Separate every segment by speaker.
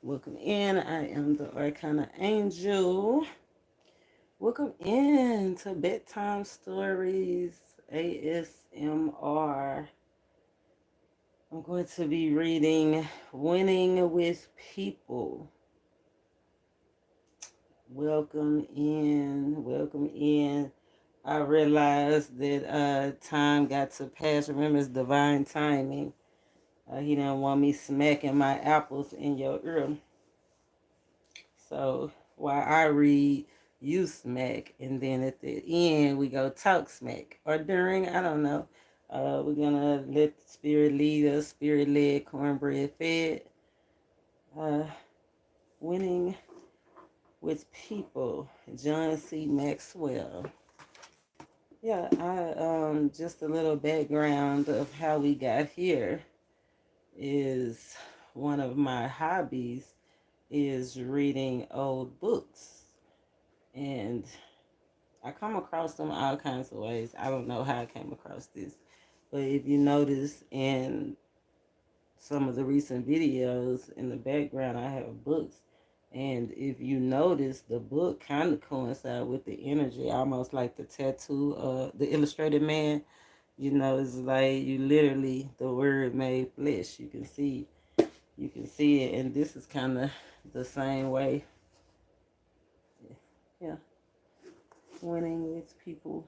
Speaker 1: Welcome in. I am the ArcanaAngel. Welcome in to Bedtime Stories ASMR. I'm going to be reading Winning with People. Welcome in. Welcome in. I realized that time got to pass. Remember, it's divine timing. He didn't want me smacking my apples in your ear. So while I read, you smack, and then at the end we go talk smack. Or during, I don't know. We're gonna let the spirit lead us, spirit led, cornbread fed. Uh, Winning with People, John.maxwell. Yeah, I just a little background of how we got here is one of my hobbies is reading old books. And I come across them all kinds of ways. I don't know how I came across this. But if you notice in some of the recent videos in the background, I have books. And if you notice, the book kind of coincides with the energy, almost like the tattoo, the illustrated man. You know, it's like you literally, the word made flesh. You can see it. And this is kind of the same way. Yeah. Winning with people.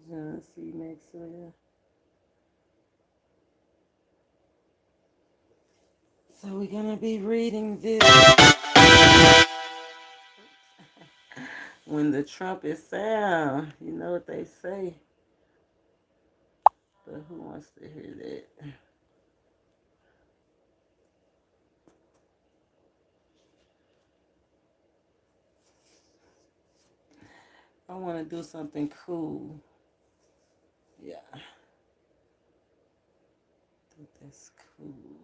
Speaker 1: John.maxwell. So we're gonna be reading this. When the trumpet sound, you know what they say. But who wants to hear that? I want to do something cool. Yeah, I think that's cool.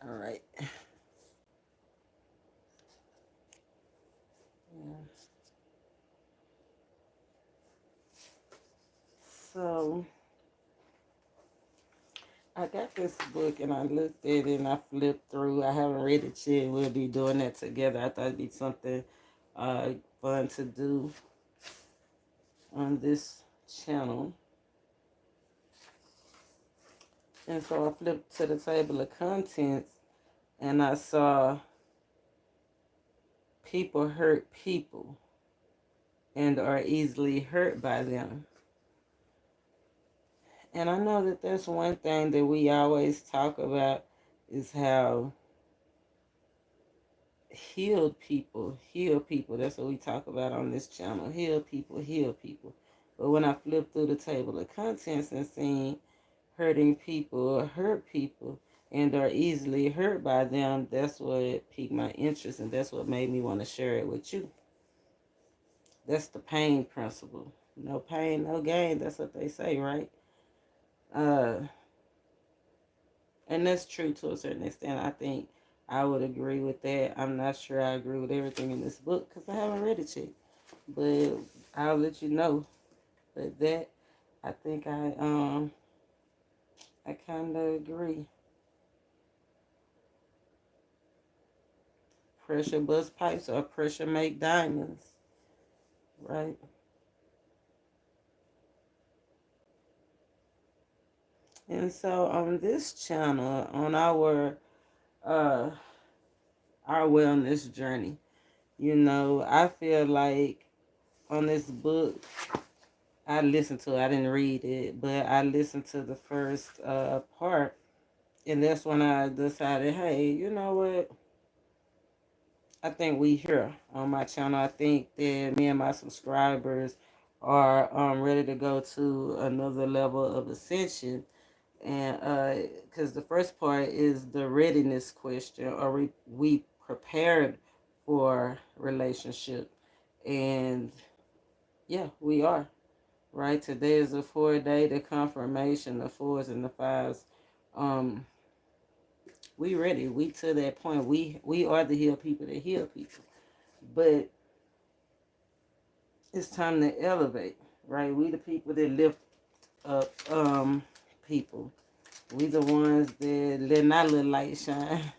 Speaker 1: All right. Yeah. So I got this book and I looked at it and I flipped through. I haven't read it yet. We'll be doing that together. I thought it'd be something fun to do on this channel. And so I flipped to the table of contents and I saw people hurt people and are easily hurt by them. And I know that that's one thing that we always talk about is how heal people. That's what we talk about on this channel. Heal people, heal people. But when I flipped through the table of contents and seen hurting people or hurt people and are easily hurt by them, that's what piqued my interest and that's what made me want to share it with you. That's the pain principle. No pain, no gain. That's what they say, right? Uh, and that's true to a certain extent. I think I would agree with that. I'm not sure I agree with everything in this book because I haven't read it yet. But I'll let you know. But that, I think I kind of agree. Pressure bust pipes or pressure make diamonds, right? And so on this channel, on uh our wellness journey, you know, I feel like on this book, I listened to it. I didn't read it, but I listened to the first part, and that's when I decided, hey, you know what? I think we here on my channel. I think that me and my subscribers are ready to go to another level of ascension, and because the first part is the readiness question: are we prepared for relationship? And yeah, we are. Right, today is the 4 day, the confirmation, the fours and the fives. Um, we ready. We to that point. We are the heal people that heal people. But it's time to elevate, right? We the people that lift up people. We the ones that letting our little light shine.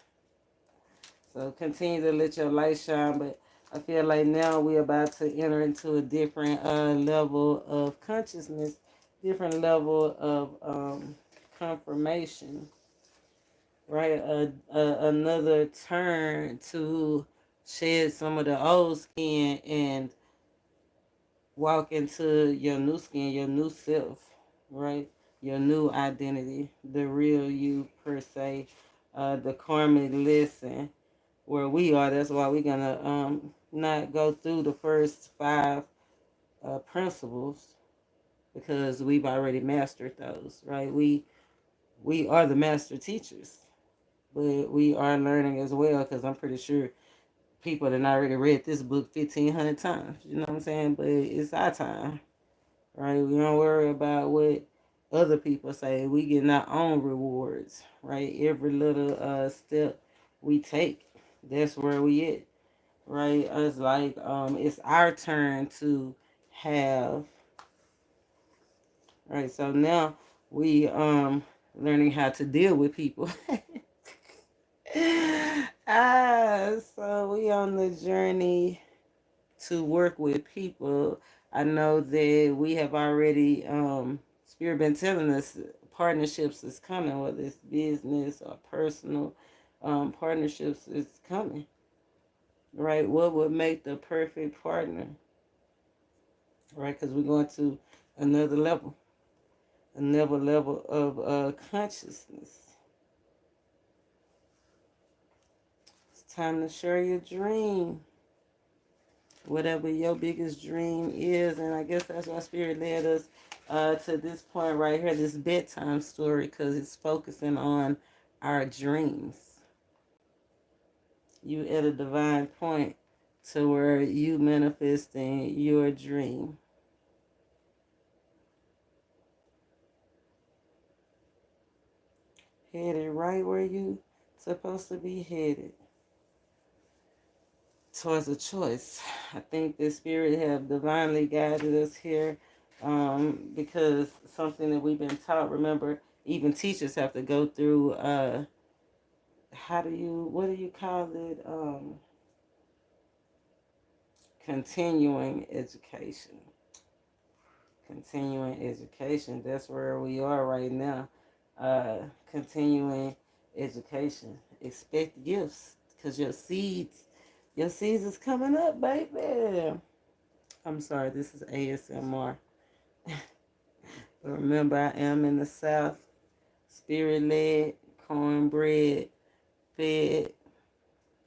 Speaker 1: So continue to let your light shine, but I feel like now we're about to enter into a different level of consciousness, different level of confirmation, right? Another turn to shed some of the old skin and walk into your new skin, your new self, right? Your new identity, the real you per se, the karmic lesson where we are. That's why we're gonna not go through the first five principles because we've already mastered those, right? We are the master teachers, but we are learning as well because I'm pretty sure people that already read this book 1,500 times. You know what I'm saying? But it's our time, right? We don't worry about what other people say. We get our own rewards, right? Every little step we take, that's where we at, right? It's like it's our turn to have, right? So now we learning how to deal with people. So we on the journey to work with people. I know that we have already Spirit been telling us partnerships is coming, whether it's business or personal partnerships is coming. Right? What would make the perfect partner? Right? Because we're going to another level, another level of consciousness. It's time to share your dream. Whatever your biggest dream is. And I guess that's why Spirit led us to this point right here, this bedtime story, because it's focusing on our dreams. You at a divine point to where you manifesting your dream. Headed right where you supposed to be headed. Towards a choice. I think the Spirit have divinely guided us here because something that we've been taught. Remember, even teachers have to go through, what do you call it? Continuing education. Continuing education. That's where we are right now. Continuing education. Expect gifts because your seeds is coming up, baby. I'm sorry, this is ASMR. But remember, I am in the South, spirit led, cornbread fed,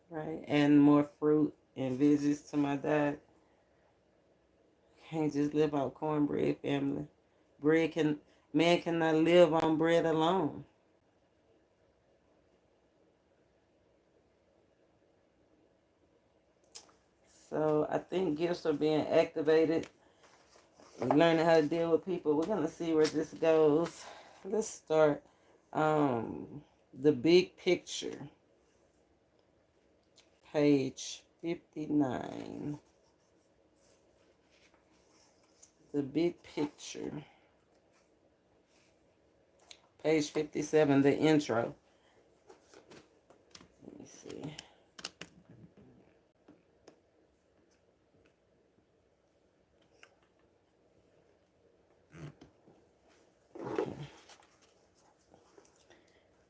Speaker 1: right? And more fruit and veggies to my diet. Can't just live off cornbread, family. Bread can Man cannot live on bread alone. So I think gifts are being activated. We're learning how to deal with people. We're gonna see where this goes. Let's start the big picture. Page 59. The big picture. Page 57, the intro. Let me see.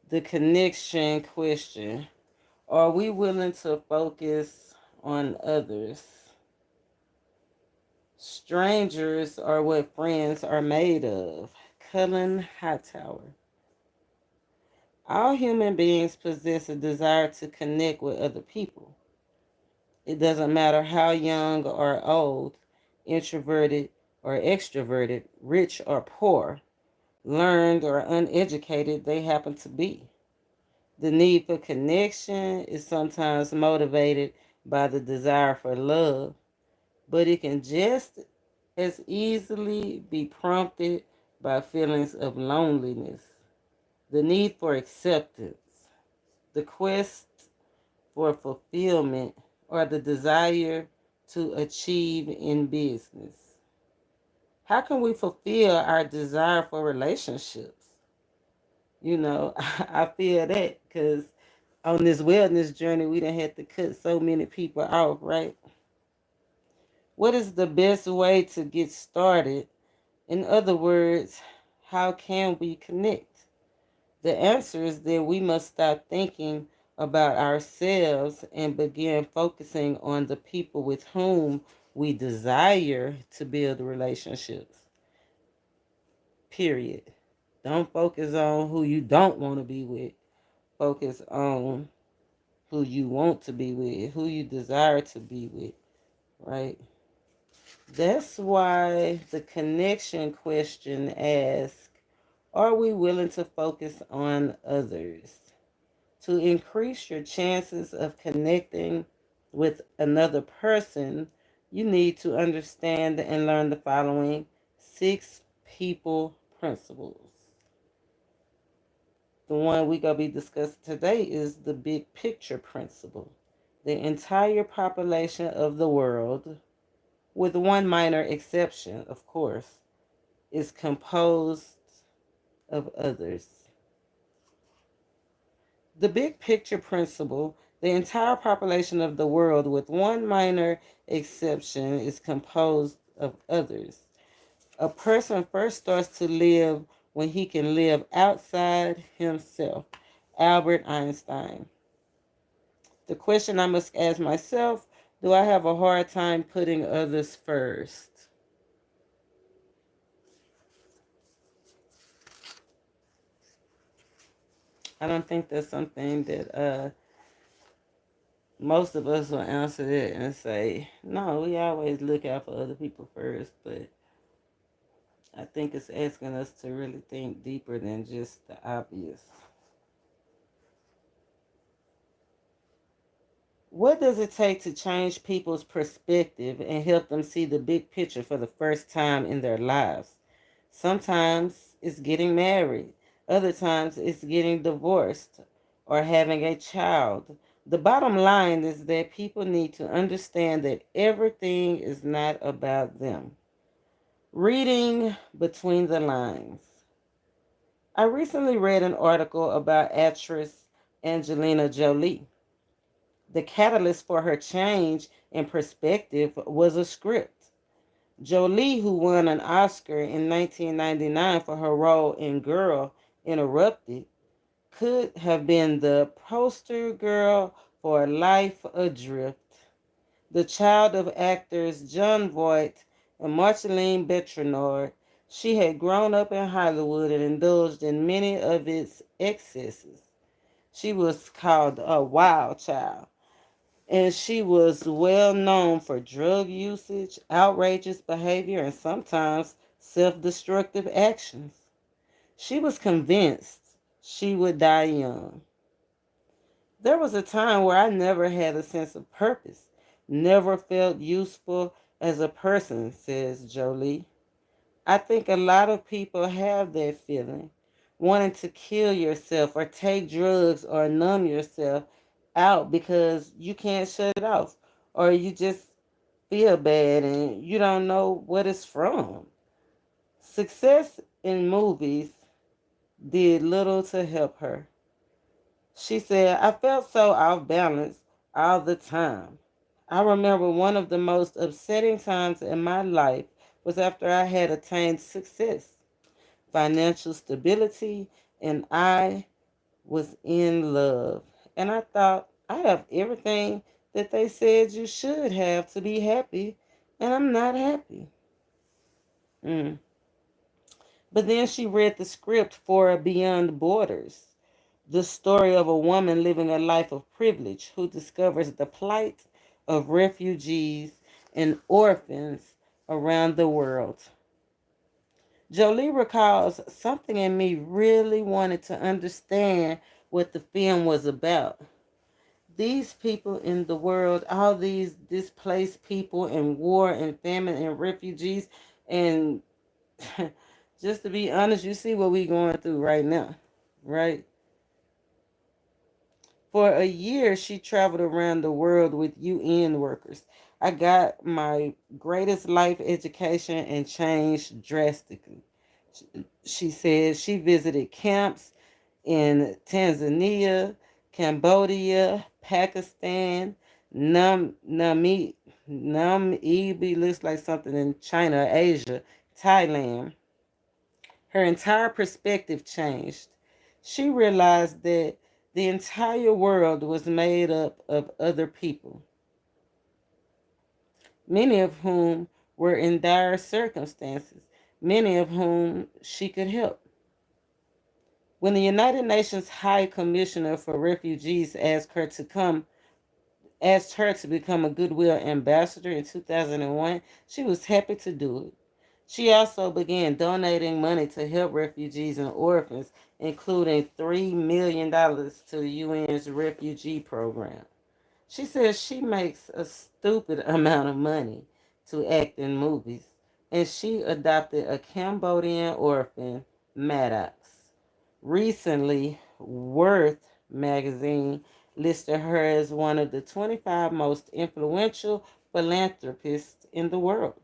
Speaker 1: The connection question. Are we willing to focus on others? Strangers are what friends are made of. Cullen Hightower. All human beings possess a desire to connect with other people. It doesn't matter how young or old, introverted or extroverted, rich or poor, learned or uneducated they happen to be. The need for connection is sometimes motivated by the desire for love, but it can just as easily be prompted by feelings of loneliness, the need for acceptance, the quest for fulfillment, or the desire to achieve in business? How can we fulfill our desire for relationships? You know, I feel that because on this wellness journey, we done had to cut so many people off, right? What is the best way to get started? In other words, how can we connect? The answer is that we must stop thinking about ourselves and begin focusing on the people with whom we desire to build relationships. Period. Don't focus on who you don't want to be with. Focus on who you want to be with, who you desire to be with, right? That's why the connection question asks, are we willing to focus on others? To increase your chances of connecting with another person, you need to understand and learn the following 6 people principles. The one we gonna be discussing today is the big picture principle. The entire population of the world, with one minor exception, of course, is composed of others. The big picture principle, the entire population of the world, with one minor exception, is composed of others. A person first starts to live when he can live outside himself. Albert Einstein. The question I must ask myself, do I have a hard time putting others first? I don't think that's something that most of us will answer it and say, no, we always look out for other people first. But I think it's asking us to really think deeper than just the obvious. What does it take to change people's perspective and help them see the big picture for the first time in their lives? Sometimes it's getting married, other times it's getting divorced or having a child. The bottom line is that people need to understand that everything is not about them. Reading between the lines. I recently read an article about actress Angelina Jolie. The catalyst for her change in perspective was a script. Jolie, who won an Oscar in 1999 for her role in Girl Interrupted, could have been the poster girl for Life Adrift. The child of actors Jon Voight and Marceline Bertrand, she had grown up in Hollywood and indulged in many of its excesses. She was called a wild child, and she was well known for drug usage, outrageous behavior, and sometimes self destructive actions. She was convinced she would die young. There was a time where I never had a sense of purpose, never felt useful as a person, says Jolie. I think a lot of people have that feeling, wanting to kill yourself or take drugs or numb yourself out because you can't shut it off or you just feel bad and you don't know what it's from. Success in movies did little to help her. She said, I felt so off balance all the time. I remember one of the most upsetting times in my life was after I had attained success, financial stability, and I was in love. And I thought, I have everything that they said you should have to be happy, and I'm not happy. Mm. But then she read the script for Beyond Borders, the story of a woman living a life of privilege who discovers the plight of refugees and orphans around the world. Jolie recalls something in me really wanted to understand what the film was about. These people in the world, all these displaced people in war and famine and refugees, and just to be honest, you see what we're going through right now, right? For a year, she traveled around the world with UN workers. I got my greatest life education and changed drastically. She said she visited camps in Tanzania, Cambodia, Pakistan, Namibia looks like something in China, Asia, Thailand. Her entire perspective changed. She realized that the entire world was made up of other people, many of whom were in dire circumstances, many of whom she could help. When the United Nations High Commissioner for Refugees asked her to become a Goodwill ambassador in 2001, she was happy to do it. She also began donating money to help refugees and orphans, including $3 million to the UN's refugee program. She says she makes a stupid amount of money to act in movies, and she adopted a Cambodian orphan, Maddox. Recently, Worth magazine listed her as one of the 25 most influential philanthropists in the world.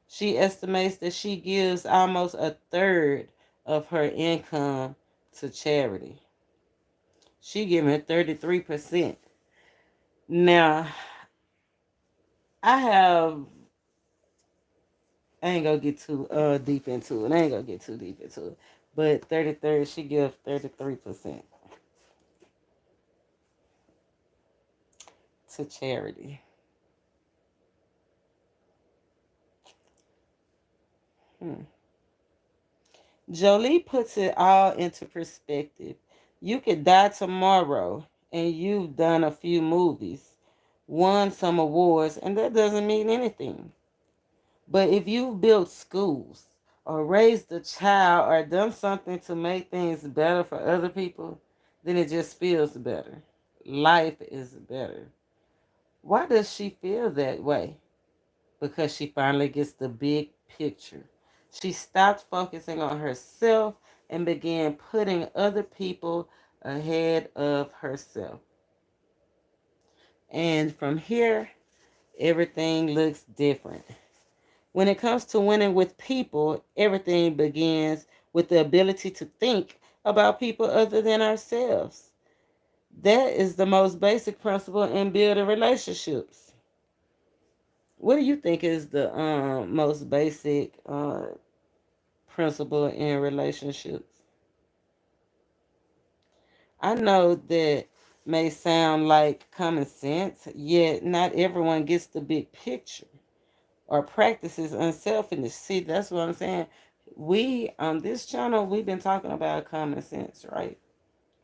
Speaker 1: She estimates that she gives almost a third of her income to charity. She giving 33%. Now, I have I ain't gonna get too deep into it. I ain't gonna get too deep into it. But 33, she gives 33% to charity. Hmm. Jolie puts it all into perspective. You could die tomorrow and you've done a few movies, won some awards, and that doesn't mean anything. But if you've built schools or raised a child or done something to make things better for other people, then it just feels better. Life is better. Why does she feel that way? Because she finally gets the big picture. She stopped focusing on herself and began putting other people ahead of herself. And from here, everything looks different. When it comes to winning with people, everything begins with the ability to think about people other than ourselves. That is the most basic principle in building relationships. What do you think is the most basic principle in relationships? I know that may sound like common sense, yet not everyone gets the big picture or practices unselfishness. See, that's what I'm saying. We on this channel, we've been talking about common sense, right?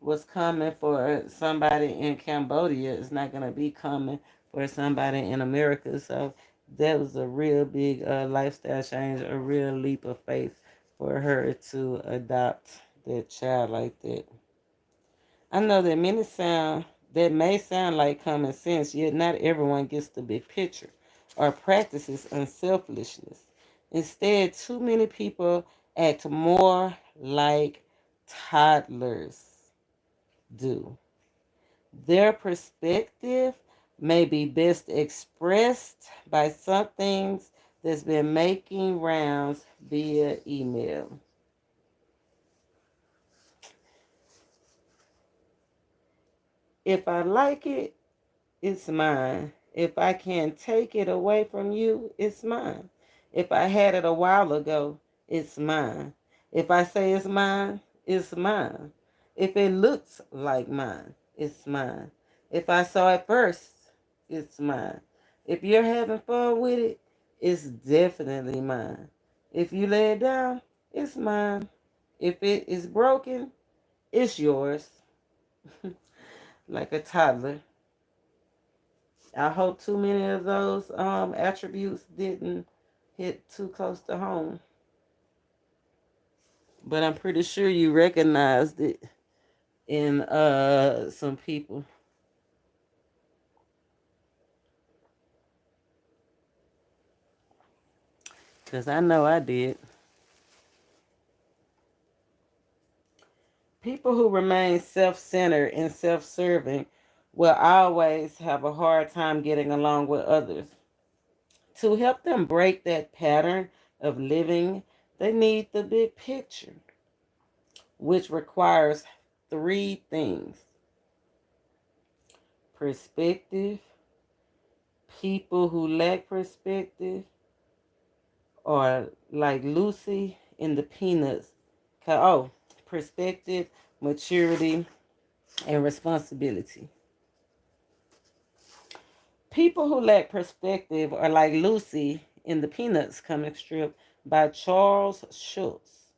Speaker 1: What's common for somebody in Cambodia is not going to be common for somebody in America. So that was a real big lifestyle change, a real leap of faith for her to adopt that child like that. I know that that may sound like common sense, yet not everyone gets the big picture or practices unselfishness. Instead, too many people act more like toddlers do. Their perspective may be best expressed by something that's been making rounds via email. If I like it, it's mine. If I can take it away from you, it's mine. If I had it a while ago, it's mine. If I say it's mine, it's mine. If it looks like mine, it's mine. If I saw it first, it's mine. If you're having fun with it, it's definitely mine. If you lay it down, it's mine. If it is broken, it's yours. Like a toddler. I hope too many of those attributes didn't hit too close to home. But I'm pretty sure you recognized it in some people. Because I know I did. People who remain self-centered and self-serving will always have a hard time getting along with others. To help them break that pattern of living, they need the big picture, which requires three things: perspective, people who lack perspective, or like Lucy in the Peanuts. Oh, perspective, maturity, and responsibility. People who lack perspective are like Lucy in the Peanuts comic strip by Charles Schulz.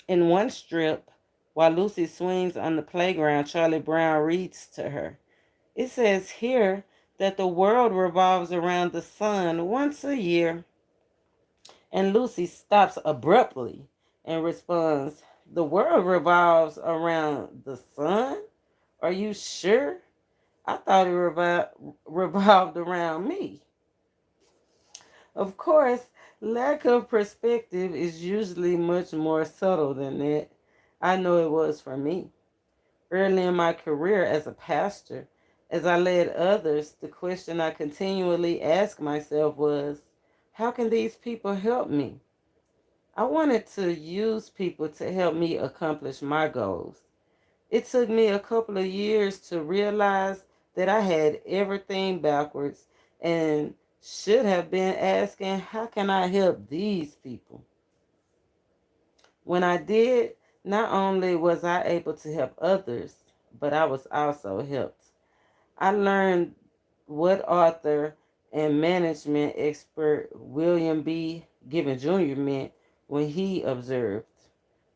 Speaker 1: In one strip, while Lucy swings on the playground, Charlie Brown reads to her. It says here that the world revolves around the sun once a year, and Lucy stops abruptly and responds, "The world revolves around the sun? Are you sure? I thought it revolved around me." Of course, lack of perspective is usually much more subtle than that. I know it was for me. Early in my career as a pastor, as I led others, the question I continually asked myself was, how can these people help me? I wanted to use people to help me accomplish my goals. It took me a couple of years to realize that I had everything backwards and should have been asking, how can I help these people? When I did, not only was I able to help others, but I was also helped. I learned what author and management expert William B. Gibbon Jr. meant when he observed,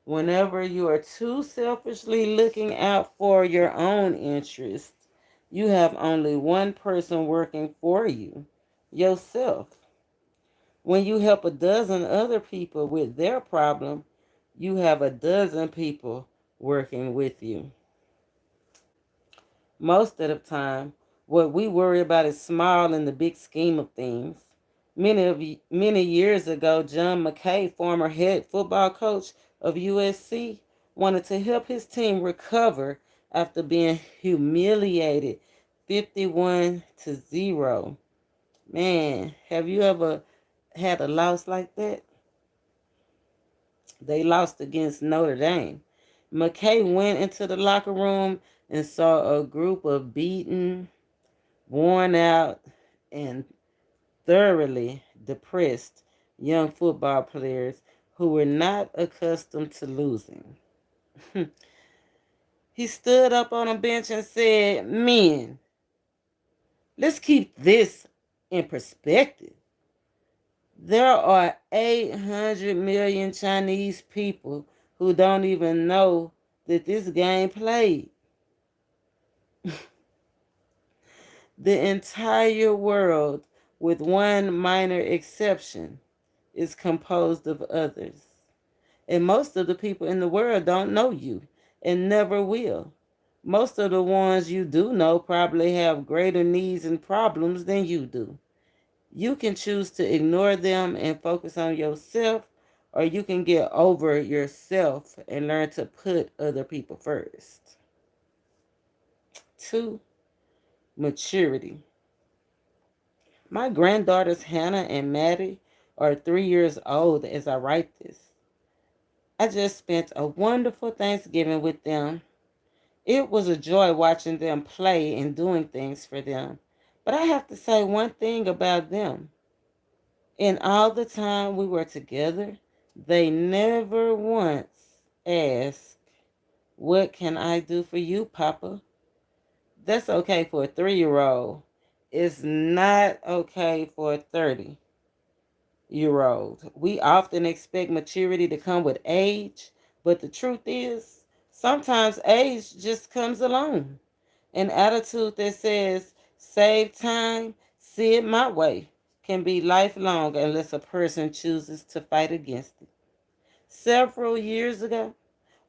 Speaker 1: whenever you are too selfishly looking out for your own interests, you have only one person working for you, yourself. When you help a dozen other people with their problem, you have a dozen people working with you. Most of the time, what we worry about is small in the big scheme of things. Many years ago, John McKay, former head football coach of USC, wanted to help his team recover after being humiliated 51-0. Man, have you ever had a loss like that? They lost against Notre Dame. McKay went into the locker room and saw a group of beaten, worn out, and thoroughly depressed young football players who were not accustomed to losing. He stood up on a bench and said, "Men, let's keep this in perspective. There are 800 million Chinese people who don't even know that this game played. The entire world, with one minor exception, is composed of others. And most of the people in the world don't know you and never will. Most of the ones you do know probably have greater needs and problems than you do. You can choose to ignore them and focus on yourself, or you can get over yourself and learn to put other people first." 2. Maturity. My granddaughters Hannah and Maddie are 3 years old as I write this. I just spent a wonderful Thanksgiving with them. It was a joy watching them play and doing things for them. But I have to say one thing about them. In all the time we were together, they never once asked, "What can I do for you, Papa?" That's okay for a 3-year-old. It's not okay for a 30-year old. We often expect maturity to come with age, but the truth is, sometimes age just comes along. An attitude that says, "save time, see it my way," can be lifelong unless a person chooses to fight against it. Several years ago,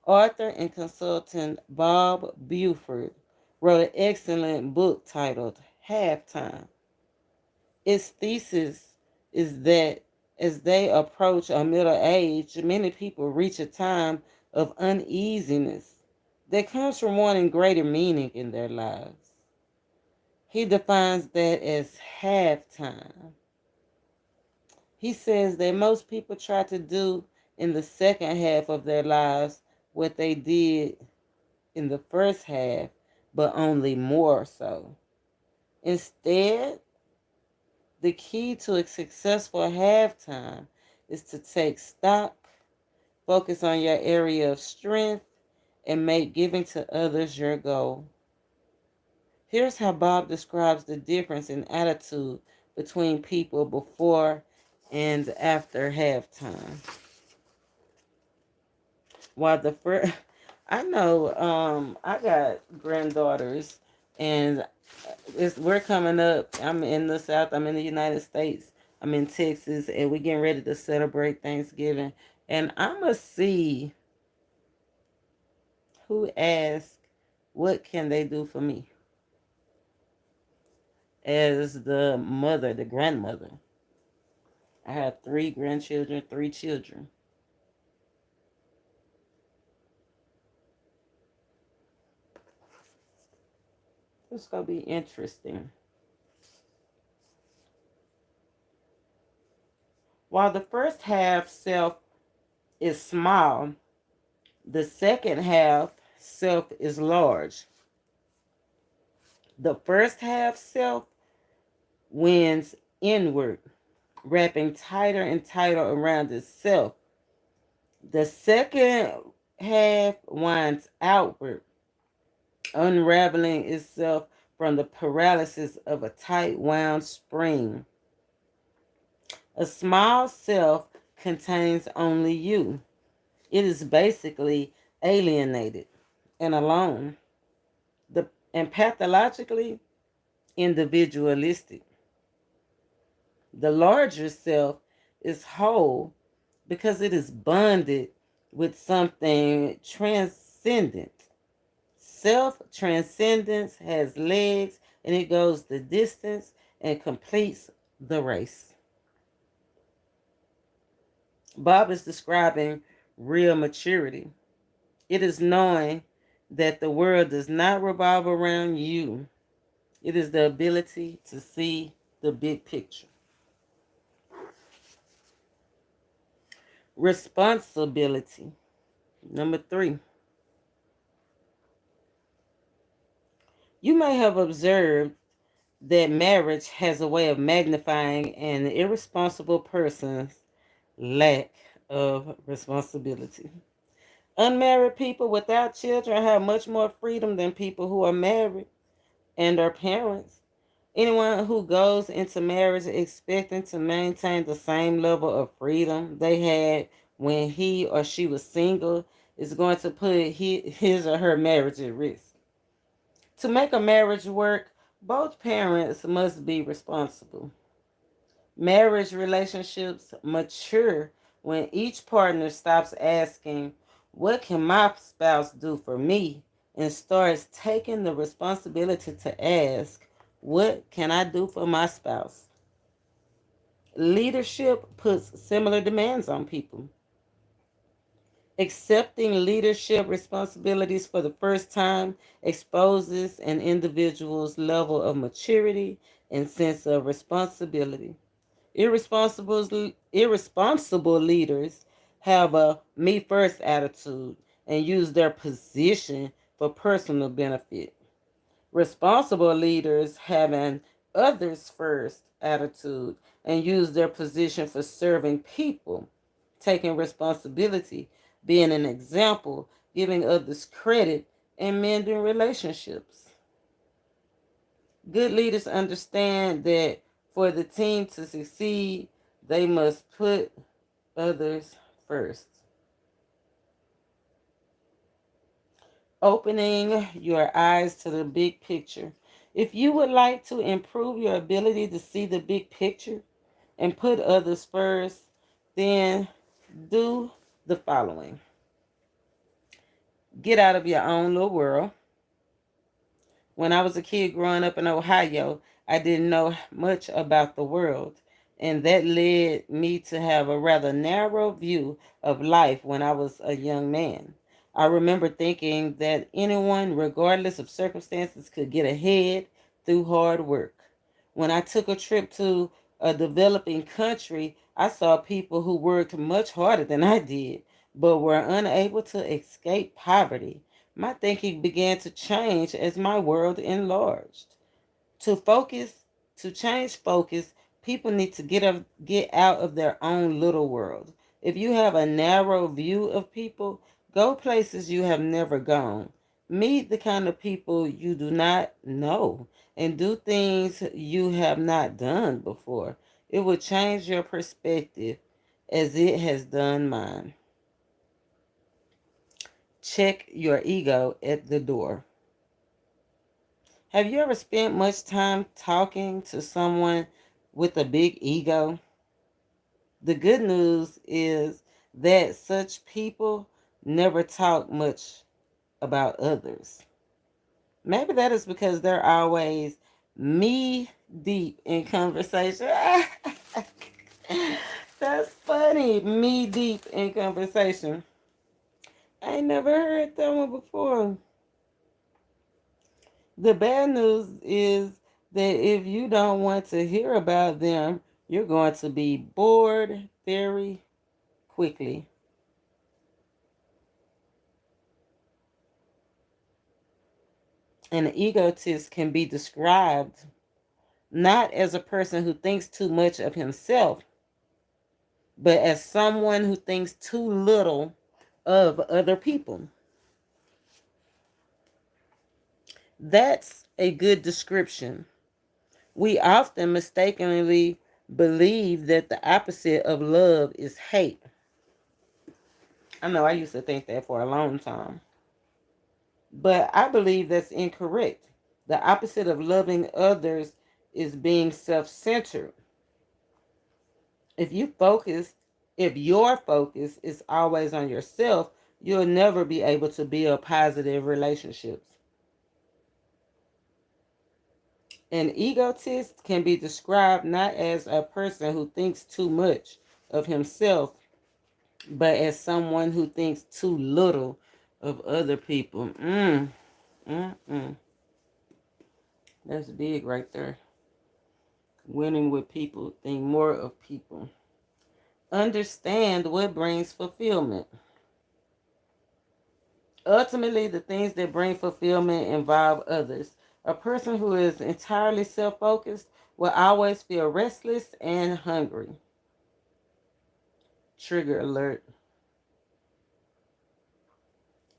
Speaker 1: author and consultant Bob Buford wrote an excellent book titled Halftime. Its thesis is that as they approach a middle age, many people reach a time of uneasiness that comes from wanting greater meaning in their lives. He defines that as halftime. He says that most people try to do in the second half of their lives what they did in the first half, but only more so. Instead, the key to a successful halftime is to take stock, focus on your area of strength, and make giving to others your goal. Here's how Bob describes the difference in attitude between people before and after halftime. While the first, I know, I got granddaughters, and we're coming up. I'm in the South. I'm in the United States. I'm in Texas, and we're getting ready to celebrate Thanksgiving. And I'ma see who asks, "What can they do for me?" As the mother, the grandmother. I have 3 grandchildren, 3 children. It's gonna be interesting. While the first half self is small, the second half self is large. The first half self wins inward, wrapping tighter and tighter around itself. The second half winds outward, unraveling itself from the paralysis of a tight wound spring. A small self contains only you. It is basically alienated and alone. And pathologically individualistic. The larger self is whole because it is bonded with something transcendent. Self transcendence has legs and it goes the distance and completes the race. Bob is describing real maturity. It is knowing that the world does not revolve around you. It is the ability to see the big picture. Responsibility. Number 3. You may have observed that marriage has a way of magnifying an irresponsible person's lack of responsibility. Unmarried people without children have much more freedom than people who are married and are parents. Anyone who goes into marriage expecting to maintain the same level of freedom they had when he or she was single is going to put his or her marriage at risk. To make a marriage work, both parents must be responsible. Marriage relationships mature when each partner stops asking, "What can my spouse do for me?" and starts taking the responsibility to ask, "What can I do for my spouse?" Leadership puts similar demands on people. Accepting leadership responsibilities for the first time exposes an individual's level of maturity and sense of responsibility. Irresponsible leaders have a me first attitude and use their position for personal benefit. Responsible leaders have an others first attitude and use their position for serving people, taking responsibility, being an example, giving others credit, and mending relationships. Good leaders understand that for the team to succeed, they must put others first. Opening your eyes to the big picture. If you would like to improve your ability to see the big picture and put others first, then do the following. Get out of your own little world. When I was a kid growing up in Ohio, I didn't know much about the world, and that led me to have a rather narrow view of life when I was a young man. I remember thinking that anyone, regardless of circumstances, could get ahead through hard work. When I took a trip to a developing country, I saw people who worked much harder than I did, but were unable to escape poverty. My thinking began to change as my world enlarged. To focus, to change focus, people need to get out of their own little world. If you have a narrow view of people, go places you have never gone. Meet the kind of people you do not know and do things you have not done before. It will change your perspective as it has done mine. Check your ego at the door. Have you ever spent much time talking to someone with a big ego? The good news is that such people never talk much about others. Maybe that is because they're always me deep in conversation. That's funny. Me deep in conversation. I ain't never heard that one before. The bad news is that if you don't want to hear about them, you're going to be bored very quickly. An egotist can be described not as a person who thinks too much of himself, but as someone who thinks too little of other people. That's a good description. We often mistakenly believe that the opposite of love is hate. I know I used to think that for a long time. But I believe that's incorrect. The opposite of loving others is being self centered. If you focus, if your focus is always on yourself, you'll never be able to build positive relationships. An egotist can be described not as a person who thinks too much of himself, but as someone who thinks too little of other people. Mm, mm. That's big right there. Winning with people, think more of people. Understand what brings fulfillment. Ultimately, the things that bring fulfillment involve others. A person who is entirely self focused will always feel restless and hungry. Trigger alert.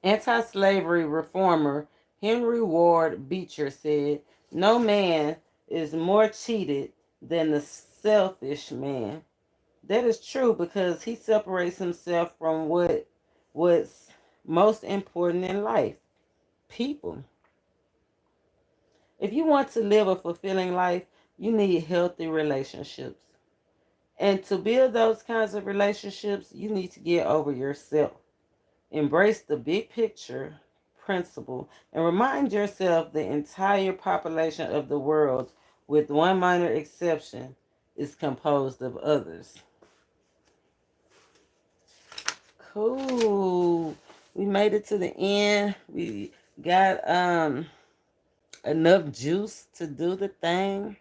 Speaker 1: Anti slavery reformer Henry Ward Beecher said, "No man is more cheated than the selfish man." That is true because he separates himself from what's most important in life, people. If you want to live a fulfilling life, you need healthy relationships. And to build those kinds of relationships, you need to get over yourself. Embrace the big picture principle and remind yourself the entire population of the world, with one minor exception, is composed of others. Cool. We made it to the end. We got enough juice to do the thing.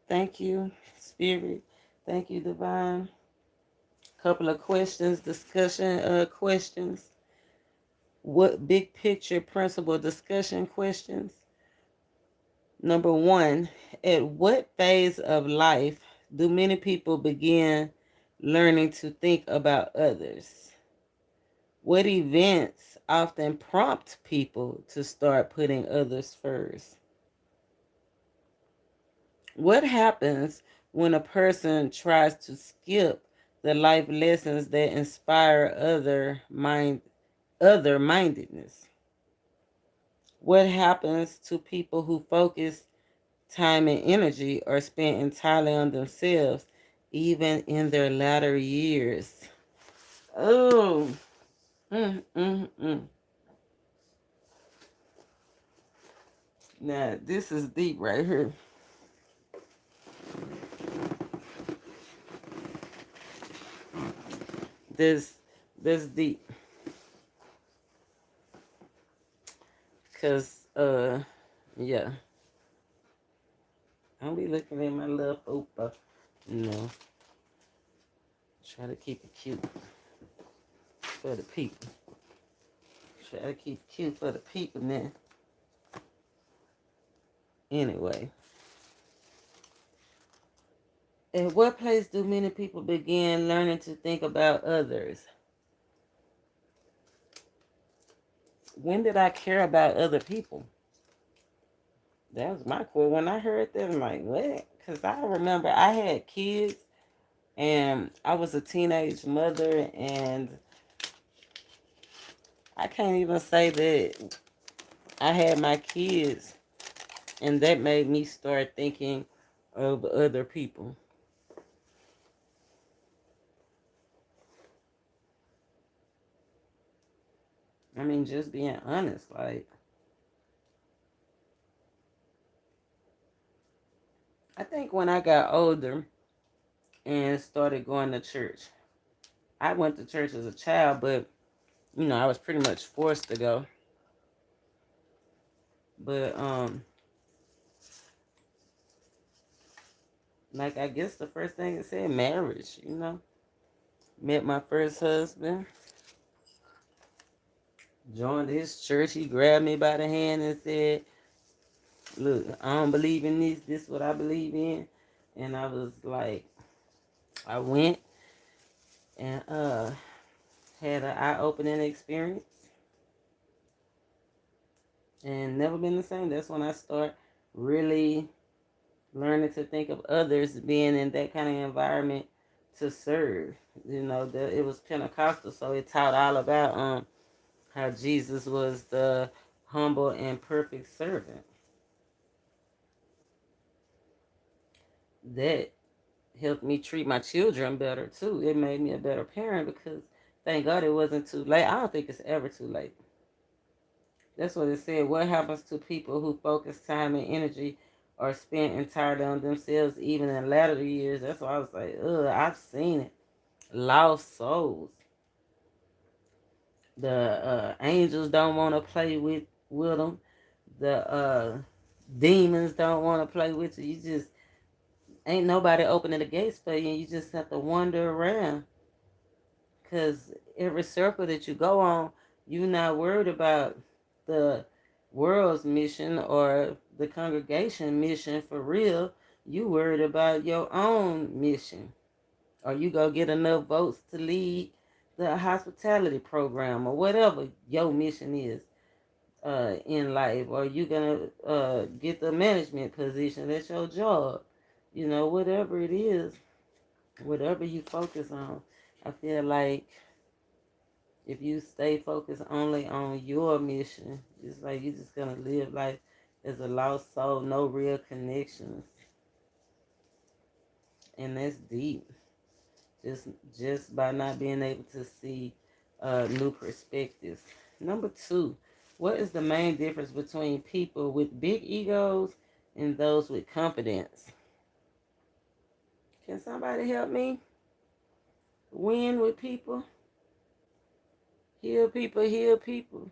Speaker 1: Thank you, Spirit. Thank you, Divine. Couple of questions, discussion questions. What big picture principle discussion questions? Number one, at what phase of life do many people begin learning to think about others? What events often prompt people to start putting others first? What happens when a person tries to skip the life lessons that inspire other mindedness? What happens to people who focus time and energy are spent entirely on themselves, even in their latter years? Oh, mm, mm, mm. Now, this is deep right here. This, this deep. Because, yeah. I'll be looking at my little fupa. You know, try to keep it cute for the people. Try to keep it cute for the people now. Anyway. At what place do many people begin learning to think about others? When did I care about other people? That was my quote. When I heard that, I'm like, what? Because I remember I had kids and I was a teenage mother, and I can't even say that I had my kids, and that made me start thinking of other people. I mean, just being honest, like, I think when I got older and started going to church, I went to church as a child, but I was pretty much forced to go. But like I guess the first thing it said marriage. Met my first husband, joined his church. He grabbed me by the hand and said, "Look, I don't believe in this. This is what I believe in." And I was like, I went and had an eye-opening experience and never been the same. That's when I start really learning to think of others being in that kind of environment to serve. It was Pentecostal, so it taught all about how Jesus was the humble and perfect servant. That helped me treat my children better too. It made me a better parent because thank God it wasn't too late. I don't think it's ever too late. That's what it said. What happens to people who focus time and energy are spent entirely on themselves, even in latter years? That's why I was like, ugh, I've seen it. Lost souls. The angels don't want to play with them. The demons don't want to play with you. You just ain't nobody opening the gates for you. And you just have to wander around. Because every circle that you go on, you're not worried about the world's mission or the congregation mission for real. You worried about your own mission. Or you go get enough votes to lead the hospitality program or whatever your mission is in life. Or you going to get the management position. That's your job. Whatever it is, whatever you focus on, I feel like if you stay focused only on your mission, it's like you're just gonna live life as a lost soul, no real connections, and that's deep. Just just by not being able to see new perspectives. Number two, what is the main difference between people with big egos and those with confidence? Can somebody help me? Win with people, heal people, heal people.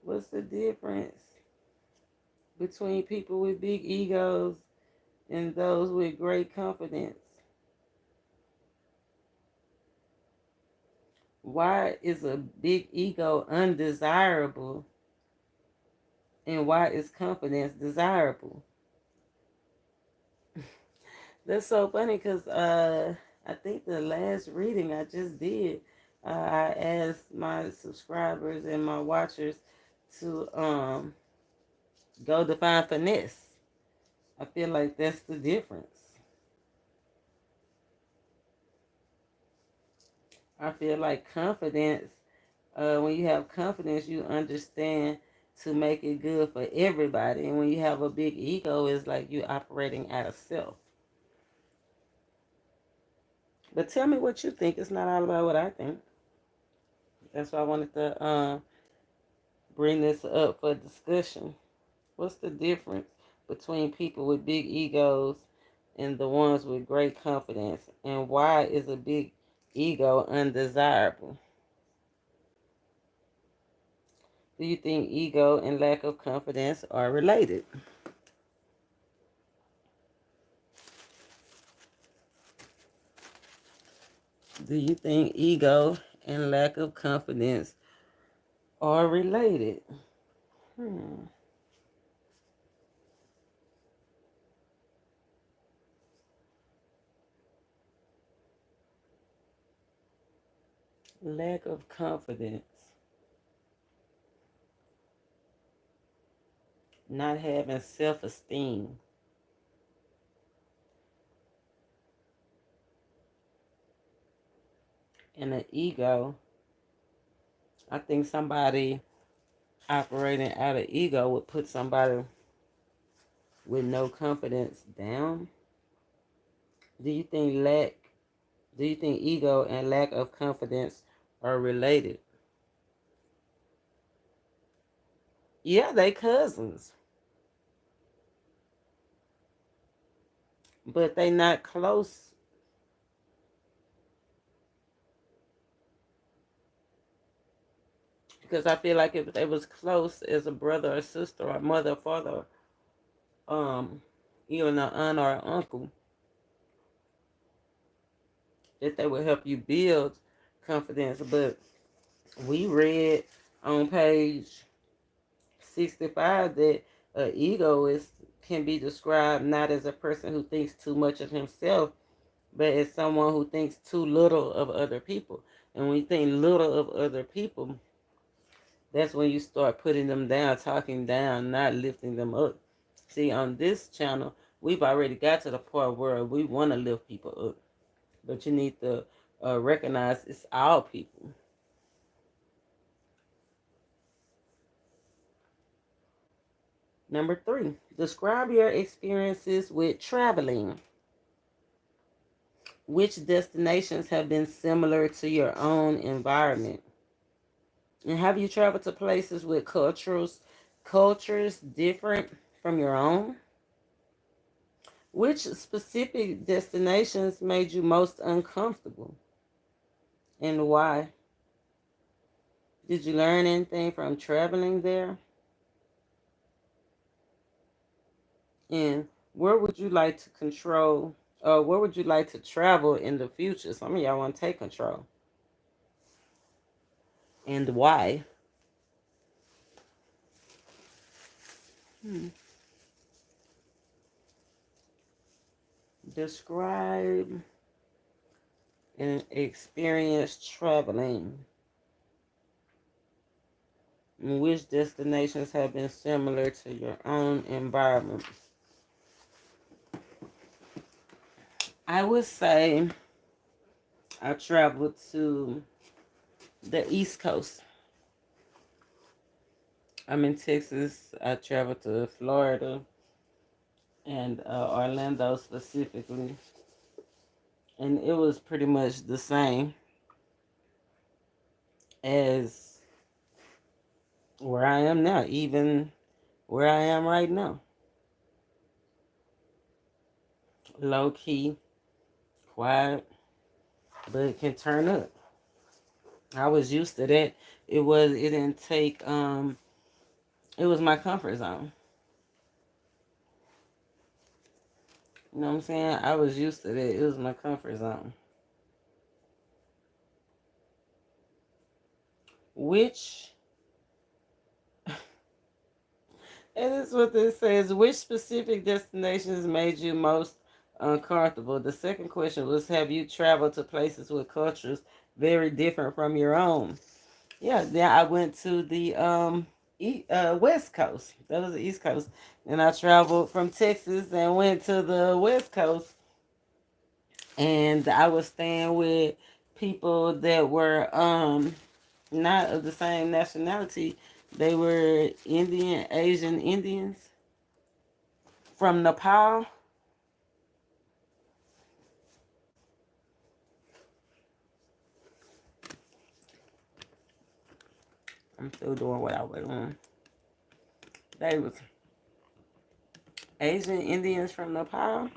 Speaker 1: What's the difference between people with big egos and those with great confidence? Why is a big ego undesirable and why is confidence desirable? That's so funny because I think the last reading I just did, I asked my subscribers and my watchers to go define finesse. I feel like that's the difference. I feel like confidence, when you have confidence, you understand to make it good for everybody. And when you have a big ego, it's like you operating out of self. But tell me what you think. It's not all about what I think. That's why I wanted to bring this up for discussion. What's the difference between people with big egos and the ones with great confidence? And why is a big ego undesirable? Do you think ego and lack of confidence are related? Do you think ego and lack of confidence are related? Lack of confidence, not having self-esteem, and an ego. I think somebody operating out of ego would put somebody with no confidence down. Do you think lack do you think ego and lack of confidence are related? Yeah, they cousins, but they not close. Because I feel like if they was close as a brother or sister or mother or father, um, even an aunt or an uncle, that they would help you build confidence. But we read on page 65 that an egoist can be described not as a person who thinks too much of himself, but as someone who thinks too little of other people. And when you think little of other people, that's when you start putting them down, talking down, not lifting them up. See, on this channel, we've already got to the part where we want to lift people up. But you need to recognize it's all people. Number 3, describe your experiences with traveling. Which destinations have been similar to your own environment? And have you traveled to places with cultures different from your own? Which specific destinations made you most uncomfortable and why? Did you learn anything from traveling there? And where would you like to control, or where would you like to travel in the future? Some of y'all want to take control. And why? Hmm. Describe an experience traveling. Which destinations have been similar to your own environment? I would say I traveled to the East Coast. I'm in Texas. I traveled to Florida and Orlando specifically. And it was pretty much the same as where I am now, even where I am right now. Low key, quiet, but it can turn up. I was used to that. It didn't take it was my comfort zone. You know what I'm saying? I was used to that. It was my comfort zone. Which, and it's what this says, which specific destinations made you most uncomfortable? The second question was, have you traveled to places with cultures very different from your own? Yeah, then I went to the West Coast. That was the East Coast. And I traveled from Texas and went to the West Coast. And I was staying with people that were not of the same nationality. They were Asian Indians from Nepal. I'm still doing what I was doing. They was Asian Indians from Nepal.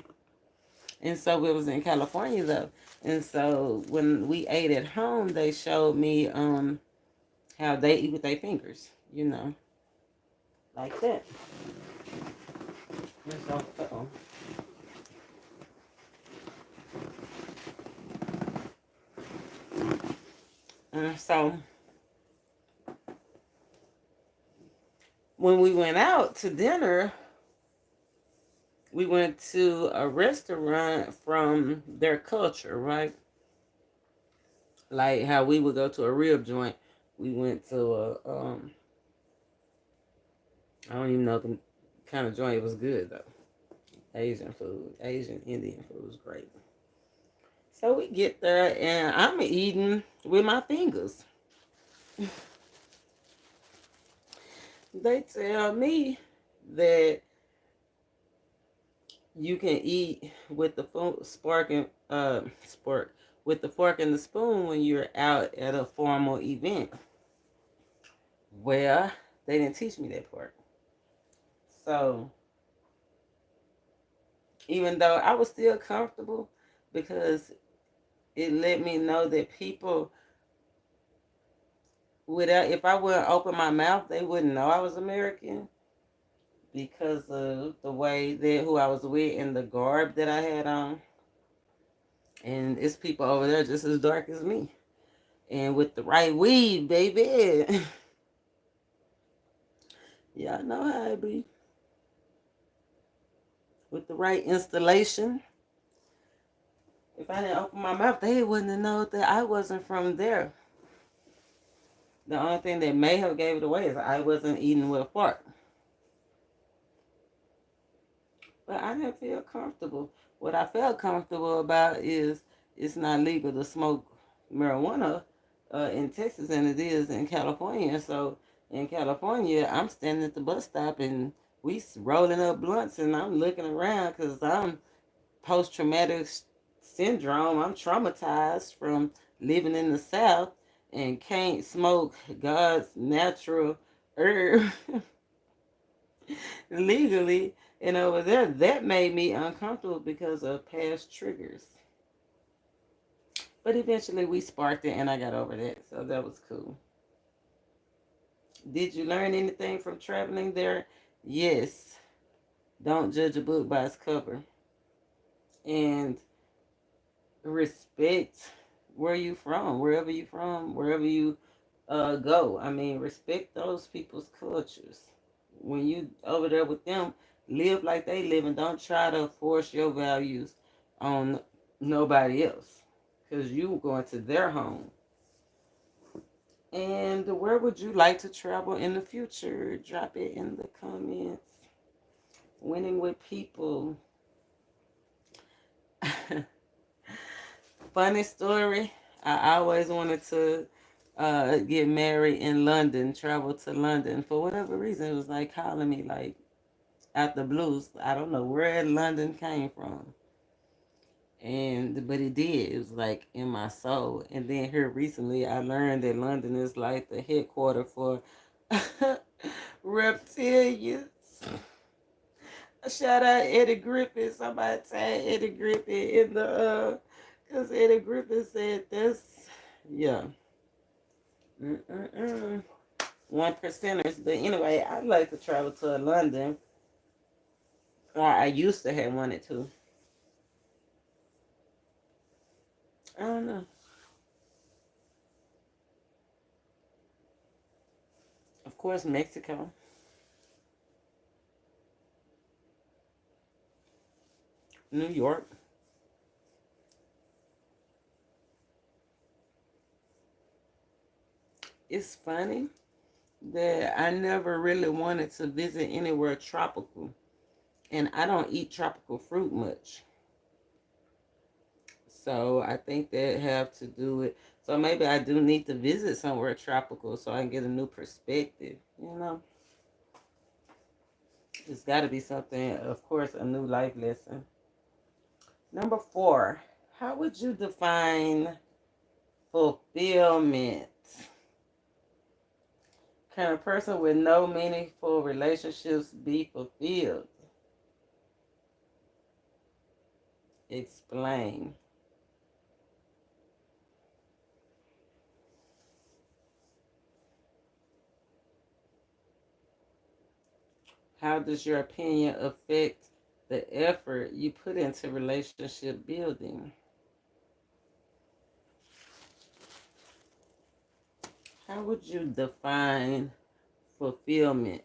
Speaker 1: And so it was in California though. And so when we ate at home, they showed me how they eat with their fingers, like that. And so, uh-oh. So when we went out to dinner, we went to a restaurant from their culture, right? Like how we would go to a rib joint. We went to I don't even know the kind of joint. It was good though. Asian food, Asian Indian food was great. So we get there and I'm eating with my fingers. They tell me that you can eat with the spark with the fork and the spoon when you're out at a formal event. Well, they didn't teach me that part. So even though I was still comfortable because it let me know that people without if I wouldn't open my mouth, they wouldn't know I was American because of the way that who I was with and the garb that I had on. And it's people over there just as dark as me. And with the right weed, baby. Y'all know how it be. With the right installation. If I didn't open my mouth, they wouldn't have known that I wasn't from there. The only thing that may have gave it away is I wasn't eating with a fork. But I didn't feel comfortable. What I felt comfortable about is it's not legal to smoke marijuana in Texas and it is in California. So in California, I'm standing at the bus stop and we rolling up blunts and I'm looking around because I'm post-traumatic syndrome. I'm traumatized from living in the South and can't smoke God's natural herb legally. And over there, that made me uncomfortable because of past triggers. But eventually we sparked it and I got over that. So that was cool. Did you learn anything from traveling there? Yes. Don't judge a book by its cover. And respect where you from, wherever you from, wherever you go. I mean, respect those people's cultures. When you over there with them, live like they live and don't try to force your values on nobody else. Because you going to their home. And where would you like to travel in the future? Drop it in the comments. Winning with people. Funny story. I always wanted to get married in London, travel to London. For whatever reason, it was like calling me like out the blues. I don't know where London came from. But it did. It was like in my soul. And then here recently I learned that London is like the headquarters for reptilians. Shout out Eddie Griffin. Somebody tag Eddie Griffin in the because Eddie Griffin said this. Yeah. Mm-mm-mm. One percenters. But anyway, I'd like to travel to London. Or I used to have wanted to. I don't know. Of course, Mexico. New York. It's funny that I never really wanted to visit anywhere tropical. And I don't eat tropical fruit much. So I think that have to do with so maybe I do need to visit somewhere tropical so I can get a new perspective, you know. It's gotta be something, of course, a new life lesson. Number 4, how would you define fulfillment? Can a person with no meaningful relationships be fulfilled? Explain. How does your opinion affect the effort you put into relationship building? How would you define fulfillment?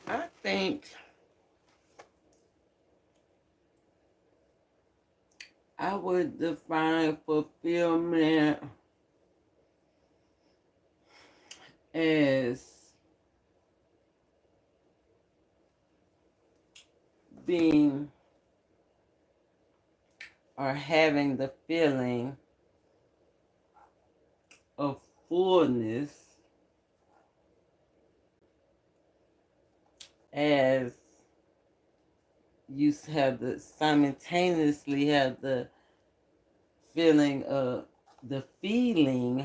Speaker 1: I think I would define fulfillment as being or having the feeling of fullness as you have the simultaneously have the feeling of feeling,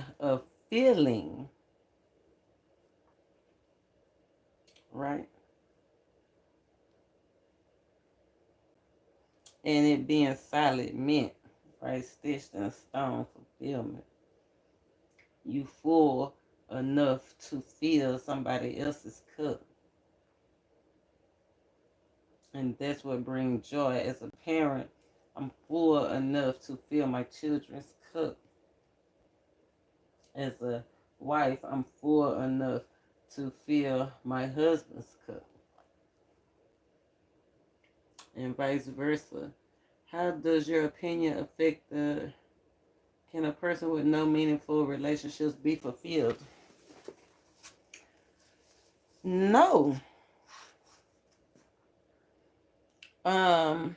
Speaker 1: right? And it being solid mint, right? Stitched in stone fulfillment. You full enough to fill somebody else's cup. And that's what brings joy. As a parent, I'm full enough to fill my children's cup. As a wife, I'm full enough to fill my husband's cup. And vice versa. How does your opinion affect can a person with no meaningful relationships be fulfilled? No. Um,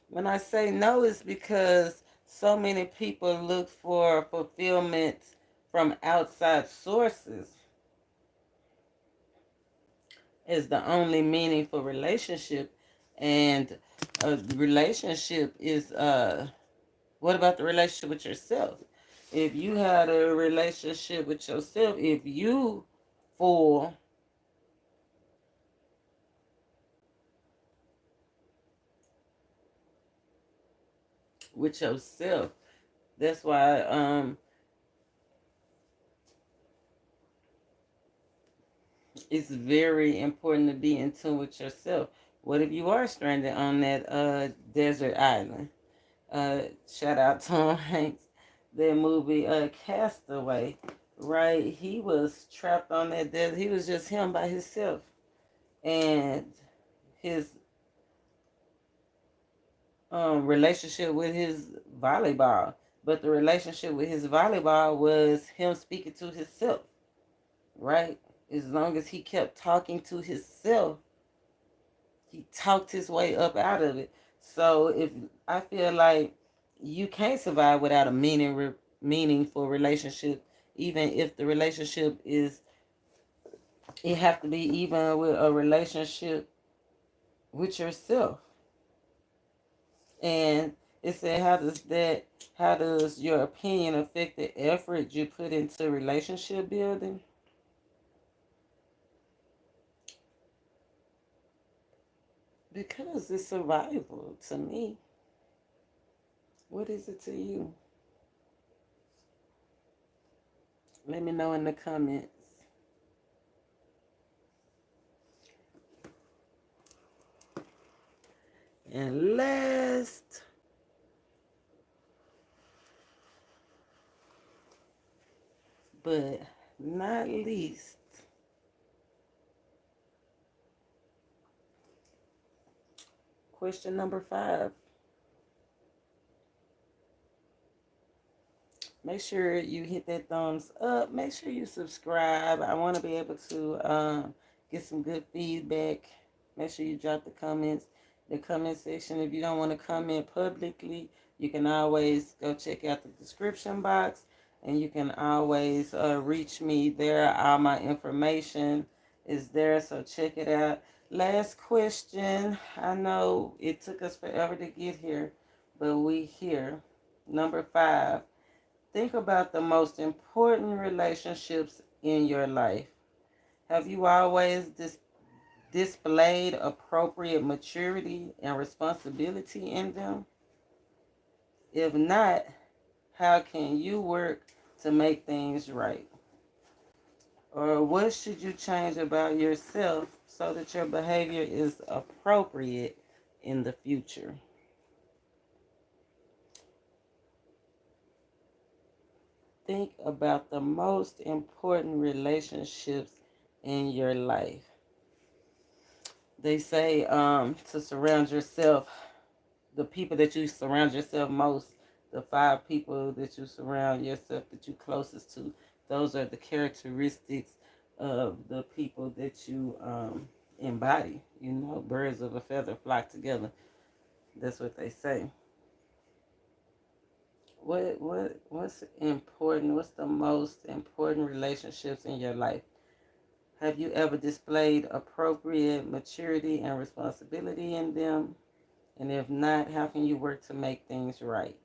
Speaker 1: when I say no, it's because so many people look for fulfillment from outside sources as the only meaningful relationship. And a relationship is what about the relationship with yourself? If you had a relationship with yourself, if you full with yourself, that's why it's very important to be in tune with yourself. What if you are stranded on that desert island? Shout out Tom Hanks, that movie Castaway, right? He was trapped on that desert. He was just him by himself, and his relationship with his volleyball. But the relationship with his volleyball was him speaking to himself, right? As long as he kept talking to himself, he talked his way up out of it. So if I feel like you can't survive without a meaningful relationship, even if the relationship is, it have to be even with a relationship with yourself. And it said, how does your opinion affect the effort you put into relationship building? Because it's survival to me. What is it to you? Let me know in the comments. And last but not least, question number 5. Make sure you hit that thumbs up. Make sure you subscribe. I want to be able to get some good feedback. Make sure you drop the comment section. If you don't want to comment publicly, you can always go check out the description box, and you can always reach me there. All my information is there, so check it out. Last question. I know it took us forever to get here, but we here. Number 5. Think about the most important relationships in your life. Have you always displayed appropriate maturity and responsibility in them? If not, how can you work to make things right? Or what should you change about yourself so that your behavior is appropriate in the future? Think about the most important relationships in your life. They say to surround yourself, the people that you surround yourself most, the 5 people that you surround yourself that you closest to, those are the characteristics of the people that you embody. You know, birds of a feather flock together. That's what they say. What's important? What's the most important relationships in your life? Have you ever displayed appropriate maturity and responsibility in them? And if not, how can you work to make things right?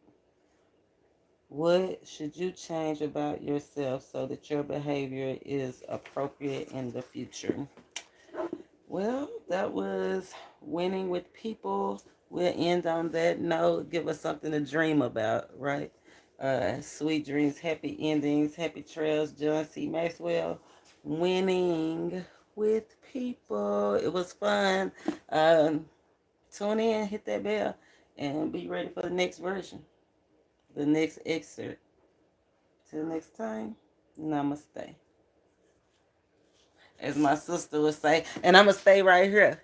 Speaker 1: What should you change about yourself so that your behavior is appropriate in the future? Well, that was winning with people. We'll end on that note. Give us something to dream about, right? Sweet dreams, happy endings, happy trails. John.maxwell. Winning with people. It was fun. Tune in, hit that bell, and be ready for the next version, the next excerpt. Till next time, namaste. As my sister would say, and I'm going to stay right here.